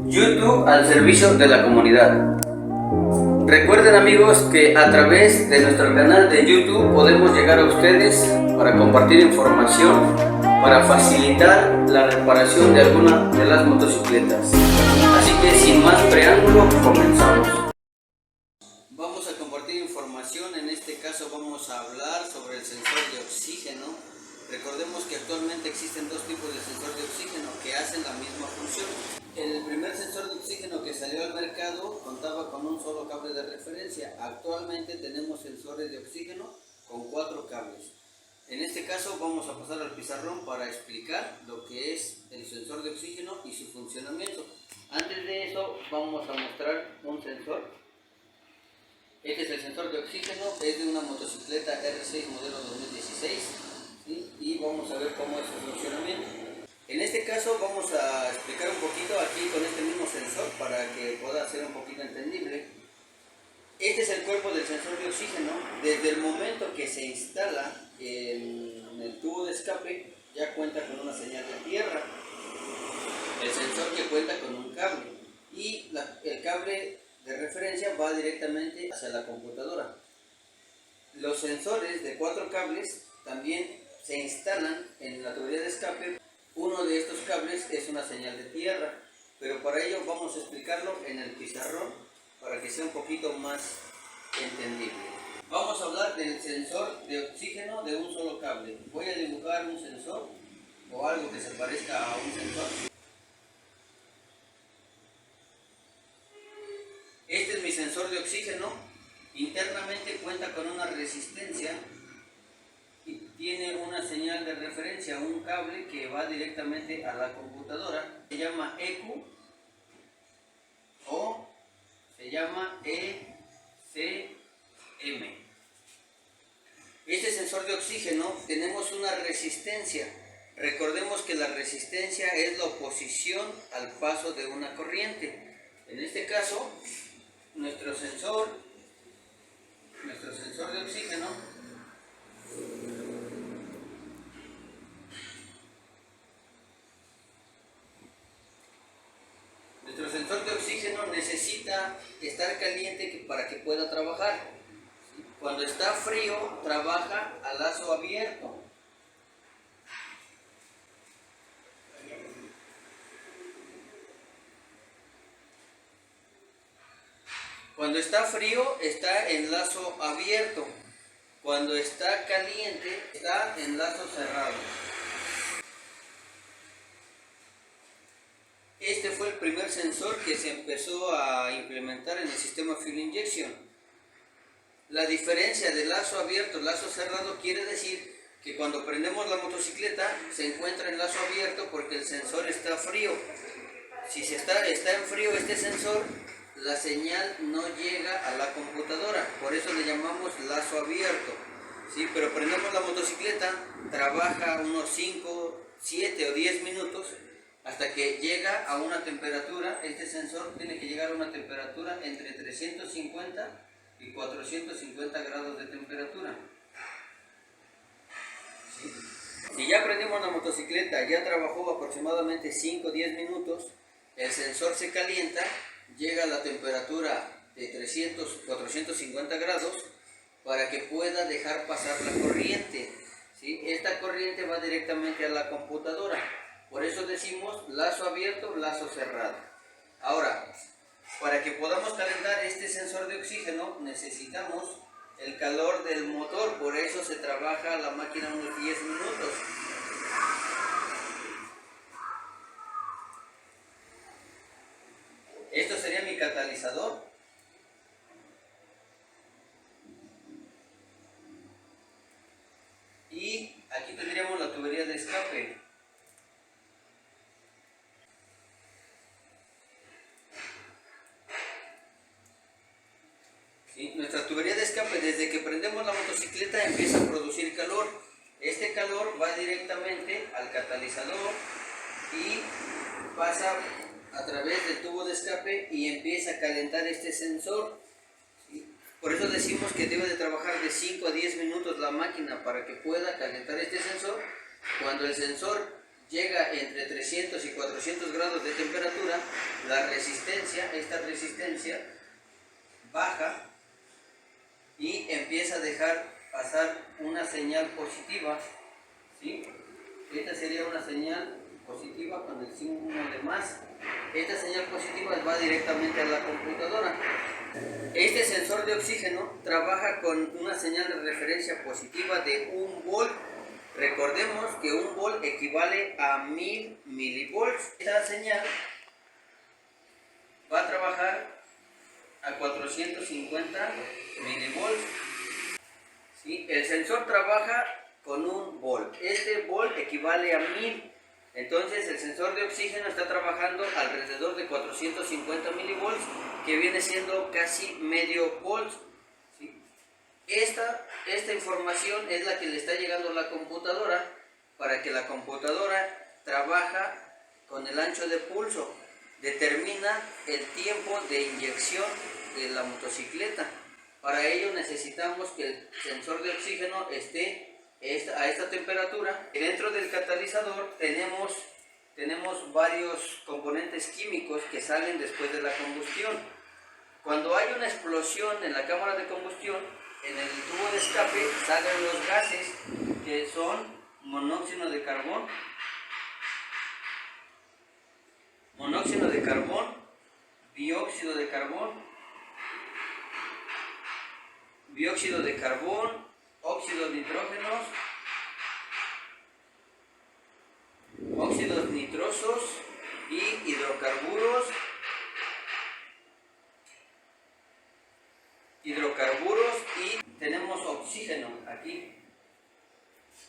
YouTube al servicio de la comunidad. Recuerden, amigos, que a través de nuestro canal de YouTube podemos llegar a ustedes para compartir información, para facilitar la reparación de alguna de las motocicletas. Así que sin más preámbulo, comenzamos. Vamos a compartir información. En este caso vamos a hablar sobre el sensor de oxígeno. Recordemos que actualmente existen dos tipos de sensor de oxígeno que hacen la misma función. El primer sensor de oxígeno que salió al mercado contaba con un solo cable de referencia. Actualmente tenemos sensores de oxígeno con 4 cables. En este caso vamos a pasar al pizarrón para explicar lo que es el sensor de oxígeno y su funcionamiento. Antes de eso vamos a mostrar un sensor. Este es el sensor de oxígeno, es de una motocicleta R6 modelo 2016, ¿sí? Y vamos a ver cómo es su funcionamiento. En este caso vamos a explicar un poquito aquí con este mismo sensor para que pueda ser un poquito entendible. Este es el cuerpo del sensor de oxígeno. Desde el momento que se instala en el tubo de escape ya cuenta con una señal de tierra. El sensor que cuenta con un cable y el cable de referencia va directamente hacia la computadora. Los sensores de 4 cables también se instalan en la tubería de escape. Uno de estos cables es una señal de tierra, pero para ello vamos a explicarlo en el pizarrón para que sea un poquito más entendible. Vamos a hablar del sensor de oxígeno de un solo cable. Voy a dibujar un sensor o algo que se parezca a un sensor. Este es mi sensor de oxígeno. Internamente cuenta con una resistencia y tiene una señal de referencia, un cable que va directamente a la computadora. Se llama ECU o se llama ECM. Este sensor de oxígeno tenemos una resistencia. Recordemos que la resistencia es la oposición al paso de una corriente. En este caso, nuestro sensor de oxígeno necesita estar caliente para que pueda trabajar. Cuando está frío, trabaja a lazo abierto. Cuando está frío, está en lazo abierto. Cuando está caliente, está en lazo cerrado. Este fue el primer sensor que se empezó a implementar en el sistema Fuel Injection. La diferencia de lazo abierto, lazo cerrado, quiere decir que cuando prendemos la motocicleta se encuentra en lazo abierto porque el sensor está frío. Si está en frío este sensor, la señal no llega a la computadora, por eso le llamamos lazo abierto, ¿sí? Pero prendemos la motocicleta, trabaja unos 5, 7 o 10 minutos hasta que llega a una temperatura. Este sensor tiene que llegar a una temperatura entre 350 y 450 grados de temperatura, ¿sí? Si ya prendimos la motocicleta, ya trabajó aproximadamente 5 o 10 minutos, el sensor se calienta, llega a la temperatura de 300 450 grados para que pueda dejar pasar la corriente, ¿sí? Esta corriente va directamente a la computadora. Por eso decimos lazo abierto, lazo cerrado. Ahora, para que podamos calentar este sensor de oxígeno necesitamos el calor del motor, por eso se trabaja la máquina unos 10 minutos. Esto sería mi catalizador. Y aquí tendríamos la tubería de escape. ¿Sí? Nuestra tubería de escape, desde que prendemos la motocicleta, empieza a producir calor. Este calor va directamente al catalizador y pasa a través del tubo de escape y empieza a calentar este sensor. ¿Sí? Por eso decimos que debe de trabajar de 5 a 10 minutos la máquina para que pueda calentar este sensor. Cuando el sensor llega entre 300 y 400 grados de temperatura, la resistencia, esta resistencia baja y empieza a dejar pasar una señal positiva, ¿sí? Esta sería una señal positiva con el signo de más. Esta señal positiva va directamente a la computadora. Este sensor de oxígeno trabaja con una señal de referencia positiva de 1 volt. Recordemos que 1 volt equivale a 1000 milivolts. Esta señal va a trabajar a 450 milivolts. ¿Sí? El sensor trabaja con 1 volt. Este volt equivale a 1000. Entonces el sensor de oxígeno está trabajando alrededor de 450 milivolts, que viene siendo casi medio volt. ¿Sí? Esta información es la que le está llegando a la computadora, para que la computadora trabaja con el ancho de pulso, determina el tiempo de inyección de la motocicleta. Para ello necesitamos que el sensor de oxígeno esté a esta temperatura. Dentro del catalizador tenemos varios componentes químicos que salen después de la combustión. Cuando hay una explosión en la cámara de combustión, en el tubo de escape salen los gases que son monóxido de carbón, dióxido de carbón, óxidos nitrógenos, óxidos nitrosos y hidrocarburos y tenemos oxígeno aquí.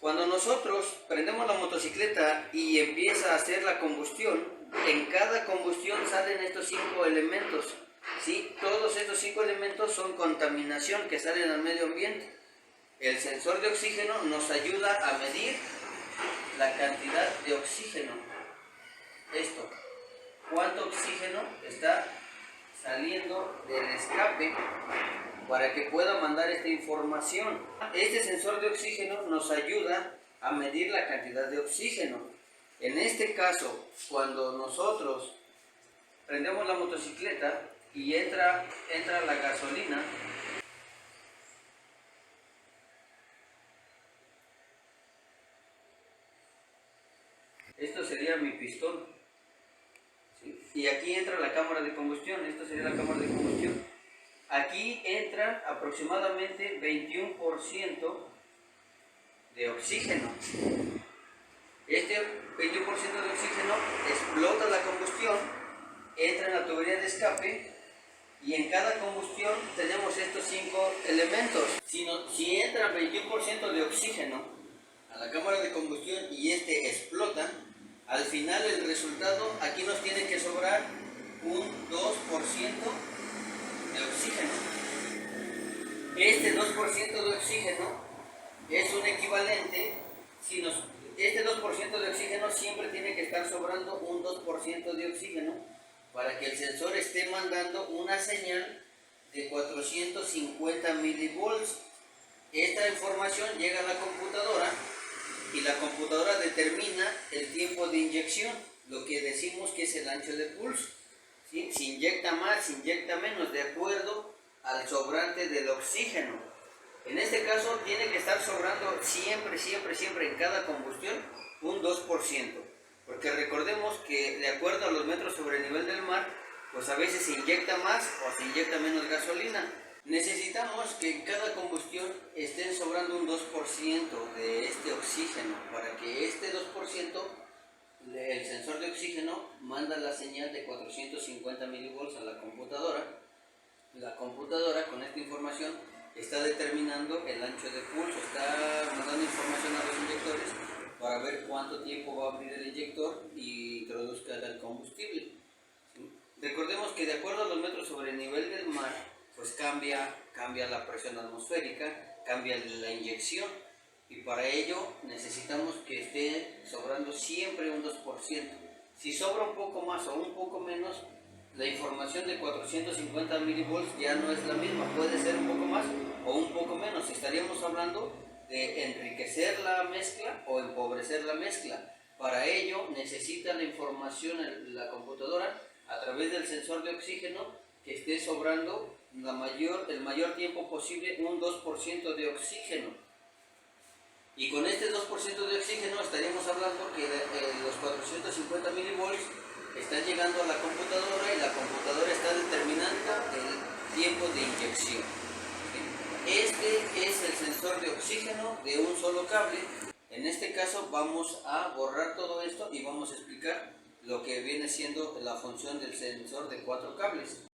Cuando nosotros prendemos la motocicleta y empieza a hacer la combustión, en cada combustión salen estos 5 elementos. ¿Sí? Todos estos 5 elementos son contaminación que salen al medio ambiente. El sensor de oxígeno nos ayuda a medir la cantidad de oxígeno. Esto, cuánto oxígeno está saliendo del escape, para que pueda mandar esta información. Este sensor de oxígeno nos ayuda a medir la cantidad de oxígeno. En este caso, cuando nosotros prendemos la motocicleta y entra la gasolina, esto sería mi pistón, ¿sí? Y aquí entra la cámara de combustión, esto sería la cámara de combustión. Aquí entra aproximadamente 21% de oxígeno. Este 21% de oxígeno explota la combustión, entra en la tubería de escape, y en cada combustión tenemos estos 5 elementos. Si entra 21% de oxígeno a la cámara de combustión y este explota, al final el resultado, aquí nos tiene que sobrar un 2% de oxígeno. Este 2% de oxígeno es un equivalente, este 2% de oxígeno siempre tiene que estar sobrando un 2% de oxígeno, para que el sensor esté mandando una señal de 450 milivolts. Esta información llega a la computadora y la computadora determina el tiempo de inyección, lo que decimos que es el ancho de pulso. ¿Sí? Si inyecta más, si inyecta menos, de acuerdo al sobrante del oxígeno. En este caso tiene que estar sobrando siempre en cada combustión un 2%, porque recordemos que de acuerdo a los metros sobre el nivel del mar, pues a veces se inyecta más o se inyecta menos gasolina. Necesitamos que en cada combustión estén sobrando un 2% de este oxígeno, para que este 2%, el sensor de oxígeno manda la señal de 450 milivolts a la computadora. La computadora con esta información está determinando el ancho de pulso, está mandando información a los inyectores para ver cuánto tiempo va a abrir el inyector y introduzca el combustible. ¿Sí? Recordemos que de acuerdo a los metros sobre el nivel del mar, pues cambia la presión atmosférica, cambia la inyección, y para ello necesitamos que esté sobrando siempre un 2%. Si sobra un poco más o un poco menos, la información de 450 milivolts ya no es la misma, puede ser un poco más o un poco menos. Estaríamos hablando de enriquecer la mezcla o empobrecer la mezcla. Para ello necesita la información la computadora a través través del sensor de oxígeno que esté sobrando el mayor tiempo posible un 2% de oxígeno. Y con este 2% de oxígeno estaríamos hablando que los 450 milivolts están llegando a la computadora y la computadora está determinando el tiempo de inyección. Este es el sensor de oxígeno de un solo cable. En este caso vamos a borrar todo esto y vamos a explicar lo que viene siendo la función del sensor de 4 cables.